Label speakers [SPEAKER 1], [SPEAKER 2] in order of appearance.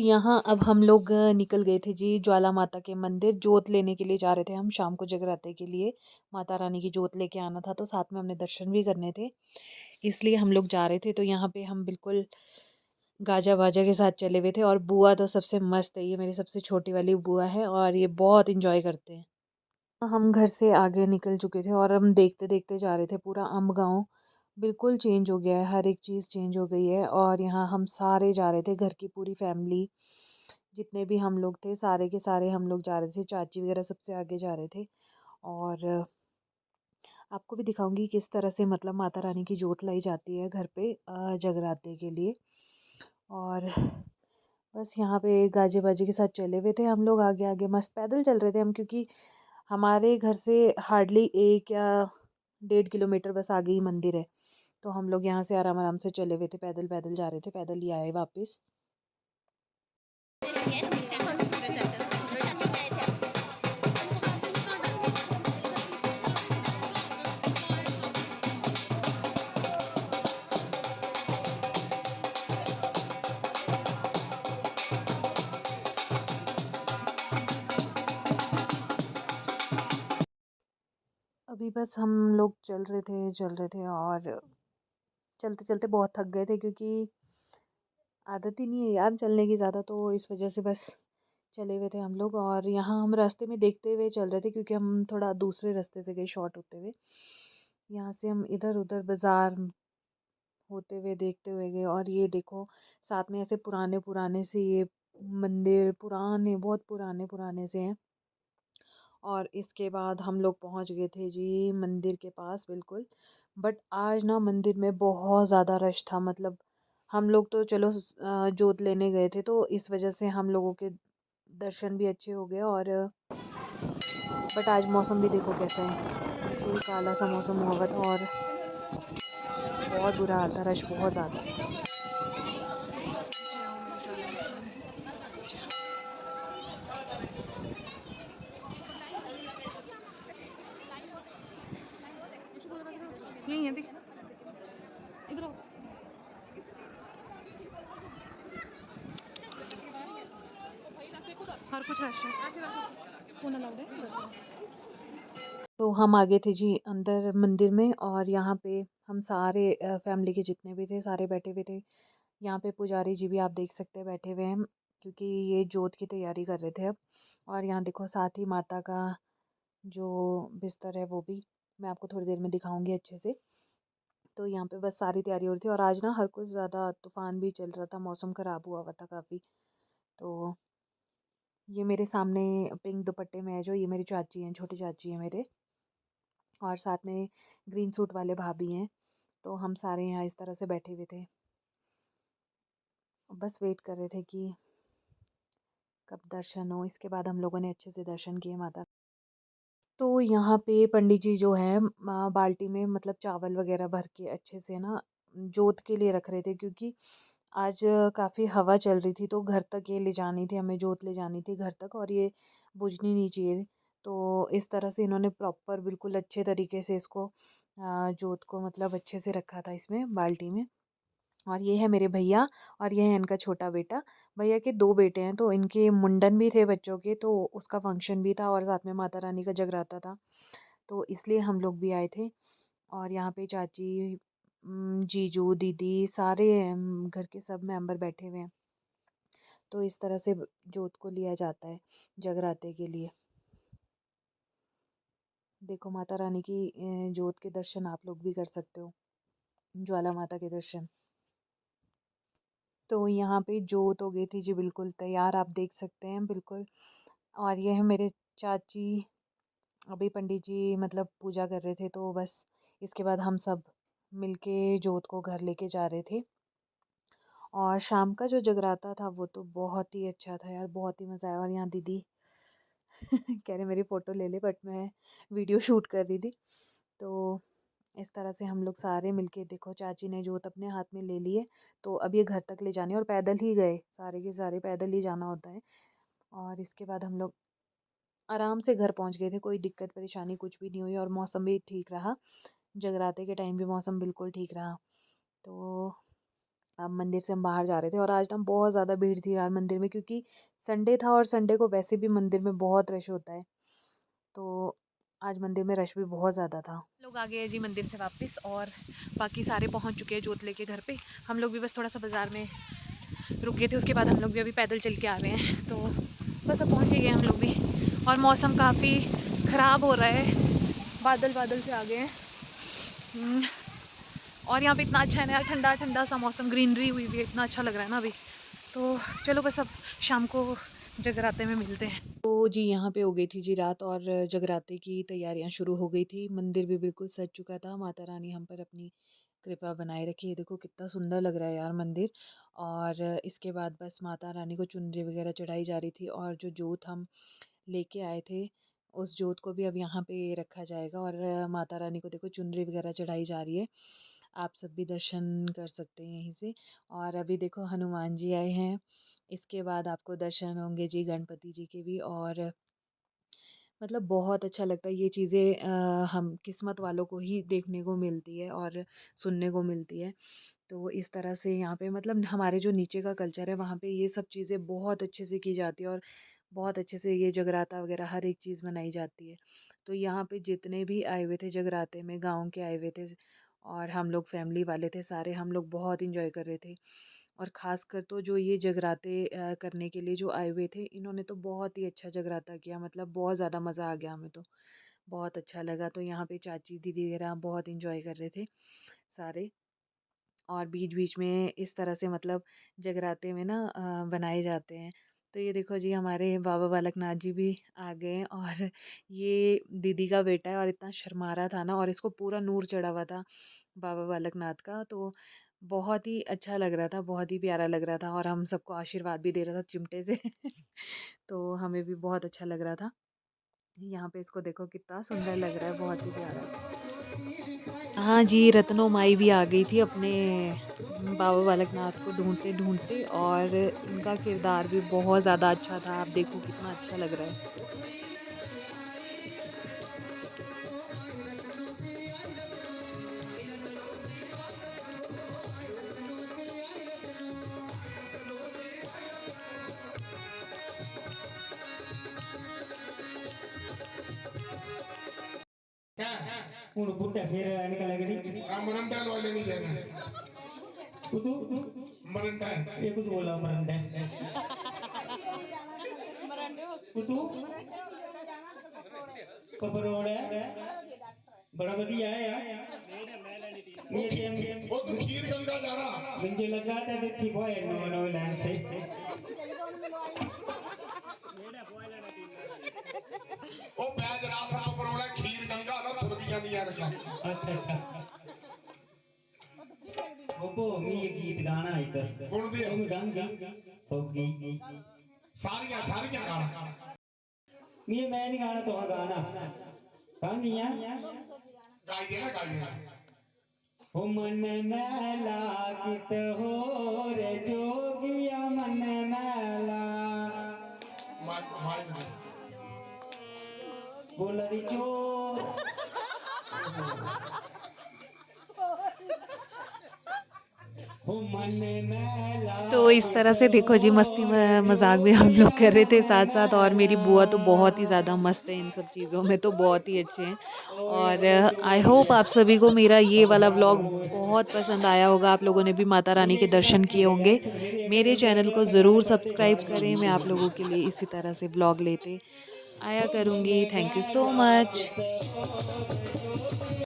[SPEAKER 1] यहाँ अब हम लोग निकल गए थे जी ज्वाला माता के मंदिर। जोत लेने के लिए जा रहे थे हम शाम को जगराते के लिए। माता रानी की जोत लेके आना था तो साथ में हमने दर्शन भी करने थे, इसलिए हम लोग जा रहे थे। तो यहाँ पे हम बिल्कुल गाजा बाजा के साथ चले हुए थे और बुआ तो सबसे मस्त है, ये मेरी सबसे छोटी वाली बुआ है और ये बहुत इंजॉय करते हैं। हम घर से आगे निकल चुके थे और हम देखते देखते जा रहे थे। पूरा अम्ब गाँव बिल्कुल चेंज हो गया है, हर एक चीज़ चेंज हो गई है। और यहाँ हम सारे जा रहे थे, घर की पूरी फैमिली, जितने भी हम लोग थे सारे के सारे हम लोग जा रहे थे। चाची वगैरह सबसे आगे जा रहे थे। और आपको भी दिखाऊंगी किस तरह से मतलब माता रानी की जोत लाई जाती है घर पे जगराते के लिए। और बस यहाँ पे गाजे बाजे के साथ चले हुए थे हम लोग, आगे आगे मस्त पैदल चल रहे थे हम, क्योंकि हमारे घर से हार्डली 1 या 1.5 किलोमीटर बस आगे ही मंदिर है। तो हम लोग यहाँ से आराम आराम से चले हुए थे, पैदल पैदल जा रहे थे, पैदल ही आए वापस। अभी बस हम लोग चल रहे थे और चलते चलते बहुत थक गए थे, क्योंकि आदत ही नहीं है यार चलने की ज़्यादा, तो इस वजह से बस चले हुए थे हम लोग। और यहाँ हम रास्ते में देखते हुए चल रहे थे, क्योंकि हम थोड़ा दूसरे रास्ते से गए शॉर्ट होते हुए। यहाँ से हम इधर उधर बाज़ार होते हुए देखते हुए गए। और ये देखो साथ में ऐसे पुराने पुराने से ये मंदिर, पुराने बहुत पुराने पुराने से हैं। और इसके बाद हम लोग पहुंच गए थे जी मंदिर के पास बिल्कुल। बट आज ना मंदिर में बहुत ज़्यादा रश था। मतलब हम लोग तो चलो जोत लेने गए थे, तो इस वजह से हम लोगों के दर्शन भी अच्छे हो गए। और बट आज मौसम भी देखो कैसा है, बिल्कुल काला सा मौसम हुआ था और बहुत बुरा हाल था, रश बहुत ज़्यादा था।
[SPEAKER 2] यही है देख, इधर आओ। हर कुछ रश है, फोन अलाउड है।
[SPEAKER 1] तो हम आ गए थे जी अंदर मंदिर में। और यहाँ पे हम सारे फैमिली के जितने भी थे सारे बैठे हुए थे। यहाँ पे पुजारी जी भी आप देख सकते हैं बैठे हुए हैं, क्योंकि ये जोत की तैयारी कर रहे थे अब। और यहाँ देखो साथ ही माता का जो बिस्तर है वो भी मैं आपको थोड़ी देर में दिखाऊंगी अच्छे से। तो यहाँ पे बस सारी तैयारी हो रही थी। और आज ना हर कुछ ज़्यादा तूफान भी चल रहा था, मौसम ख़राब हुआ हुआ था काफ़ी। तो ये मेरे सामने पिंक दुपट्टे में है जो, ये मेरी चाची हैं, छोटी चाची है मेरे। और साथ में ग्रीन सूट वाले भाभी हैं। तो हम सारे यहाँ इस तरह से बैठे हुए थे, बस वेट कर रहे थे कि कब दर्शन हो। इसके बाद हम लोगों ने अच्छे से दर्शन किए माता। तो यहाँ पे पंडित जी जो है बाल्टी में मतलब चावल वगैरह भर के अच्छे से ना जोत के लिए रख रहे थे, क्योंकि आज काफ़ी हवा चल रही थी, तो घर तक ये ले जानी थी हमें, जोत ले जानी थी घर तक, और ये बुझनी नहीं चाहिए। तो इस तरह से इन्होंने प्रॉपर बिल्कुल अच्छे तरीके से इसको जोत को मतलब अच्छे से रखा था इसमें बाल्टी में। और ये है मेरे भैया और ये है इनका छोटा बेटा। भैया के 2 बेटे हैं, तो इनके मुंडन भी थे बच्चों के, तो उसका फंक्शन भी था और साथ में माता रानी का जगराता था, तो इसलिए हम लोग भी आए थे। और यहाँ पे चाची, जीजू, दीदी सारे घर के सब मेंबर बैठे हुए हैं। तो इस तरह से जोत को लिया जाता है जगराते के लिए। देखो माता रानी की जोत के दर्शन आप लोग भी कर सकते हो, ज्वाला माता के दर्शन। तो यहाँ पे जोत हो गई थी जी बिल्कुल तैयार, आप देख सकते हैं बिल्कुल। और ये है मेरे चाची, अभी पंडित जी मतलब पूजा कर रहे थे, तो बस इसके बाद हम सब मिलके जोत को घर लेके जा रहे थे। और शाम का जो जगराता था वो तो बहुत ही अच्छा था यार, बहुत ही मज़ा आया। और यहाँ दीदी कह रहे मेरी फ़ोटो ले ले, बट मैं वीडियो शूट कर रही थी। तो इस तरह से हम लोग सारे मिलके, देखो चाची ने जोत अपने हाथ में ले लिए, तो अब ये घर तक ले जानी है। और पैदल ही गए, सारे के सारे पैदल ही जाना होता है। और इसके बाद हम लोग आराम से घर पहुंच गए थे, कोई दिक्कत परेशानी कुछ भी नहीं हुई। और मौसम भी ठीक रहा, जगराते के टाइम भी मौसम बिल्कुल ठीक रहा। तो मंदिर से हम बाहर जा रहे थे और आज ना बहुत ज़्यादा भीड़ थी यार मंदिर में, क्योंकि संडे था और संडे को वैसे भी मंदिर में बहुत रश होता है। तो आज मंदिर में रश भी बहुत ज़्यादा था। लोग आ गए हैं जी मंदिर से वापस और बाकी सारे पहुंच चुके हैं जोत लेके घर पे। हम लोग भी बस थोड़ा सा बाज़ार में रुक गए थे, उसके बाद हम लोग भी अभी पैदल चल के आ रहे हैं। तो बस अब पहुँच ही गए हम लोग भी। और मौसम काफ़ी ख़राब हो रहा है, बादल बादल से आ गए हैं। और यहाँ पे इतना अच्छा है ना यार, ठंडा ठंडा सा मौसम, ग्रीनरी हुई हुई है, इतना अच्छा लग रहा है ना अभी। तो चलो बस अब शाम को जगराते में मिलते हैं। तो जी यहाँ पे हो गई थी जी रात और जगराते की तैयारियाँ शुरू हो गई थी। मंदिर भी बिल्कुल सज चुका था। माता रानी हम पर अपनी कृपा बनाए रखी। ये देखो कितना सुंदर लग रहा है यार मंदिर। और इसके बाद बस माता रानी को चुनरी वगैरह चढ़ाई जा रही थी और जो जोत हम लेके आए थे उस जोत को भी अब यहाँ पे रखा जाएगा और माता रानी को देखो चुनरी वगैरह चढ़ाई जा रही है। आप सब भी दर्शन कर सकते हैं यहीं से। और अभी देखो हनुमान जी आए हैं। इसके बाद आपको दर्शन होंगे जी गणपति जी के भी। और मतलब बहुत अच्छा लगता है ये चीज़ें, हम किस्मत वालों को ही देखने को मिलती है और सुनने को मिलती है। तो इस तरह से यहाँ पे मतलब हमारे जो नीचे का कल्चर है वहाँ पे ये सब चीज़ें बहुत अच्छे से की जाती है और बहुत अच्छे से ये जगराता वगैरह हर एक चीज़ मनाई जाती है। तो यहाँ पे जितने भी आए हुए थे जगराते में, गाँव के आए हुए थे और हम लोग फैमिली वाले थे सारे, हम लोग बहुत इंजॉय कर रहे थे। और ख़ासकर तो जो ये जगराते करने के लिए जो आए हुए थे, इन्होंने तो बहुत ही अच्छा जगराता किया, मतलब बहुत ज़्यादा मज़ा आ गया हमें तो। बहुत अच्छा लगा। तो यहाँ पे चाची दीदी वगैरह बहुत इंजॉय कर रहे थे सारे। और बीच-बीच में इस तरह से मतलब जगराते में ना बनाए जाते हैं। तो ये देखो जी हमारे बाबा बालक नाथ जी भी आ गए हैं और ये दीदी का बेटा है और इतना शर्मा रहा था ना और इसको पूरा नूर चढ़ा हुआ था बाबा बालक नाथ का। तो बहुत ही अच्छा लग रहा था, बहुत ही प्यारा लग रहा था और हम सबको आशीर्वाद भी दे रहा था चिमटे से। तो हमें भी बहुत अच्छा लग रहा था। यहाँ पे इसको देखो कितना सुंदर लग रहा है, बहुत ही प्यारा। हाँ जी, रत्नो माई भी आ गई थी अपने बाबा बालक नाथ को ढूँढते-ढूँढते और इनका किरदार भी बहुत ज़्यादा अच्छा था। आप देखो कितना अच्छा लग रहा है।
[SPEAKER 3] ਹੁਣ ਬੁੱਢਾ ਫੇਰ ਨਿਕਲ ਗੜੀ
[SPEAKER 4] ਆ ਮਰੰਡਾ ਵਾਲੇ ਨਹੀਂ ਦੇਣਾ
[SPEAKER 3] ਤੂੰ
[SPEAKER 4] ਮਰੰਡਾ
[SPEAKER 3] ਇਹ ਕੁਝ ਬੋਲਾ ਮਰੰਡਾ ਤੂੰ ਪਪਰੋੜ ਬੜਾ ਵਧੀਆ ਹੈ
[SPEAKER 4] ਉਹ ਤੂੰ ਖੀਰ ਗੰਗਾ ਜਾਣਾ
[SPEAKER 3] मुझे लगा था देखी बॉय नो लैंड से
[SPEAKER 4] ਉਹ ਬੈਜ ਰਾਤ ਨੂੰ ਪਰੋਣਾ ਖੀਰ ਗੰਗਾ ਦਾ ਤੁਰ ਜਾਂਦੀਆਂ ਰਕਾਂ
[SPEAKER 3] अच्छा अच्छा ओपो मी ये गीत गाना इधर
[SPEAKER 4] ਕੌਣ ਦੇ
[SPEAKER 3] तुम गांगी होगी
[SPEAKER 4] ਸਾਰੀਆਂ ਸਾਰੀਆਂ ਗਾਣਾ
[SPEAKER 3] मी मैं नहीं गाना तो गाना गांगिया
[SPEAKER 4] ਗਾਈ ਦੇ ਨਾ
[SPEAKER 3] हो मन मैला कित हो रे जोगिया मन मैला
[SPEAKER 4] ਮਾਈ
[SPEAKER 3] बोला री चो हो मन मैला
[SPEAKER 1] तो इस तरह से देखो जी मस्ती मज़ाक भी हम लोग कर रहे थे साथ-साथ। और मेरी बुआ तो बहुत ही ज़्यादा मस्त है इन सब चीज़ों में, तो बहुत ही अच्छे हैं। और आई होप आप सभी को मेरा ये वाला व्लॉग बहुत पसंद आया होगा। आप लोगों ने भी माता रानी के दर्शन किए होंगे। मेरे चैनल को ज़रूर सब्सक्राइब करें। मैं आप लोगों के लिए इसी तरह से व्लॉग लेते आया करूँगी। Thank you so much.